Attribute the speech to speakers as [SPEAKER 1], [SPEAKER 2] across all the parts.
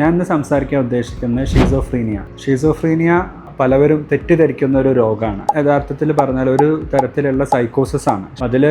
[SPEAKER 1] ഞാൻ ഇന്ന് സംസാരിക്കാൻ ഉദ്ദേശിക്കുന്നത് ഷീസോഫ്രീനിയ പലവരും തെറ്റിദ്ധരിക്കുന്ന ഒരു രോഗമാണ്. യഥാർത്ഥത്തിൽ പറഞ്ഞാൽ ഒരു തരത്തിലുള്ള സൈക്കോസിസ് ആണ്. അതിൽ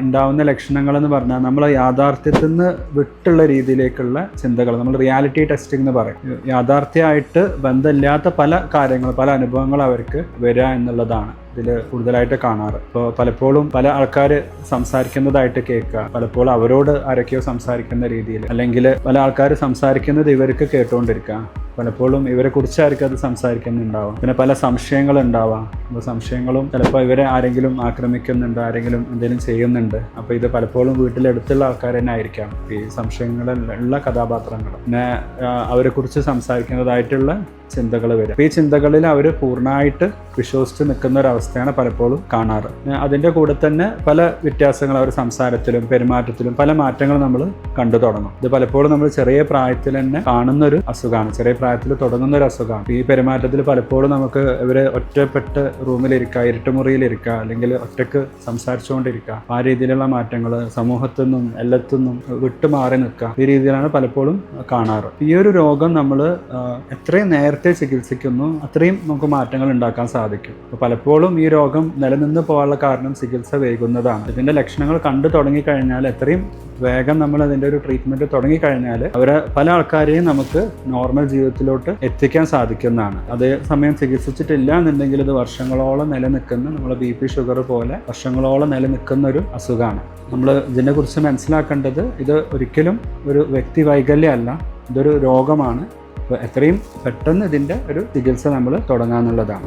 [SPEAKER 1] ഉണ്ടാവുന്ന ലക്ഷണങ്ങൾ എന്ന് പറഞ്ഞാൽ നമ്മൾ യാഥാർത്ഥ്യത്തിൽ നിന്ന് വിട്ടുള്ള രീതിയിലേക്കുള്ള ചിന്തകൾ, നമ്മൾ റിയാലിറ്റി ടെസ്റ്റിംഗ് എന്ന് പറയും. യാഥാർത്ഥ്യമായിട്ട് ബന്ധമില്ലാത്ത പല കാര്യങ്ങൾ, പല അനുഭവങ്ങൾ അവർക്ക് വരിക എന്നുള്ളതാണ് ഇതിൽ കൂടുതലായിട്ട് കാണാറ്. ഇപ്പോൾ പലപ്പോഴും പല ആൾക്കാർ സംസാരിക്കുന്നതായിട്ട് കേൾക്കുക, പലപ്പോഴും അവരോട് ആരൊക്കെയോ സംസാരിക്കുന്ന രീതിയിൽ, അല്ലെങ്കിൽ പല ആൾക്കാർ സംസാരിക്കുന്നത് ഇവർക്ക് കേട്ടുകൊണ്ടിരിക്കുക, പലപ്പോഴും ഇവരെ കുറിച്ചായിരിക്കും അത് സംസാരിക്കുന്നുണ്ടാവാം. പിന്നെ പല സംശയങ്ങളുണ്ടാവാം. അപ്പോൾ സംശയങ്ങളും ചിലപ്പോൾ ഇവരെ ആരെങ്കിലും ആക്രമിക്കുന്നുണ്ട്, ആരെങ്കിലും എന്തെങ്കിലും ചെയ്യുന്നുണ്ട്. അപ്പോൾ ഇത് പലപ്പോഴും വീട്ടിലെടുത്തുള്ള ആൾക്കാർ തന്നെ ആയിരിക്കാം ഈ സംശയങ്ങളുള്ള കഥാപാത്രങ്ങൾ. പിന്നെ അവരെക്കുറിച്ച് സംസാരിക്കുന്നതായിട്ടുള്ള ചിന്തകൾ വരും. ഈ ചിന്തകളിൽ അവർ പൂർണ്ണമായിട്ട് വിശ്വസിച്ച് നിൽക്കുന്ന ഒരവസ്ഥയാണ് പലപ്പോഴും കാണാറ്. അതിൻ്റെ കൂടെ തന്നെ പല വ്യത്യാസങ്ങൾ അവർ സംസാരത്തിലും പെരുമാറ്റത്തിലും പല മാറ്റങ്ങൾ നമ്മൾ കണ്ടു തുടങ്ങും. ഇത് പലപ്പോഴും നമ്മൾ ചെറിയ പ്രായത്തിൽ തന്നെ കാണുന്നൊരു അസുഖമാണ്, ചെറിയ പ്രായത്തിൽ തുടങ്ങുന്ന ഒരു അസുഖമാണ്. ഈ പെരുമാറ്റത്തിൽ പലപ്പോഴും നമുക്ക് ഇവരെ ഒറ്റപ്പെട്ട് റൂമിലിരിക്കുക, ഇരുട്ടുമുറിയിലിരിക്കുക, അല്ലെങ്കിൽ ഒറ്റക്ക് സംസാരിച്ചുകൊണ്ടിരിക്കുക, ആ രീതിയിലുള്ള മാറ്റങ്ങൾ, സമൂഹത്തിൽ നിന്നും എല്ലാത്തുനിന്നും വിട്ടുമാറി നിൽക്കുക, ഈ രീതിയിലാണ് പലപ്പോഴും കാണാറ്. ഈ ഒരു രോഗം നമ്മൾ എത്രയും നേരത്തെ ചികിത്സിക്കുന്നു അത്രയും നമുക്ക് മാറ്റങ്ങൾ ഉണ്ടാക്കാൻ സാധിക്കും. അപ്പോൾ പലപ്പോഴും ഈ രോഗം നിലനിന്ന് പോകാനുള്ള കാരണം ചികിത്സ വൈകുന്നതാണ്. ഇതിൻ്റെ ലക്ഷണങ്ങൾ കണ്ടു തുടങ്ങിക്കഴിഞ്ഞാൽ എത്രയും വേഗം നമ്മൾ അതിൻ്റെ ഒരു ട്രീറ്റ്മെൻറ്റ് തുടങ്ങിക്കഴിഞ്ഞാൽ അവരെ പല ആൾക്കാരെയും നമുക്ക് നോർമൽ ജീവിതത്തിലോട്ട് എത്തിക്കാൻ സാധിക്കുന്നതാണ്. അതേസമയം ചികിത്സിച്ചിട്ടില്ല എന്നുണ്ടെങ്കിൽ ഇത് വർഷങ്ങളോളം നിലനിൽക്കുന്ന, നമ്മൾ BP ഷുഗർ പോലെ വർഷങ്ങളോളം നിലനിൽക്കുന്ന ഒരു അസുഖമാണ്. നമ്മൾ ഇതിനെക്കുറിച്ച് മനസ്സിലാക്കേണ്ടത് ഇത് ഒരിക്കലും ഒരു വ്യക്തി വൈകല്യമല്ല, ഇതൊരു രോഗമാണ്. അപ്പോൾ എത്രയും പെട്ടെന്ന് ഇതിൻ്റെ ഒരു ചികിത്സ നമ്മൾ തുടങ്ങാമെന്നുള്ളതാണ്.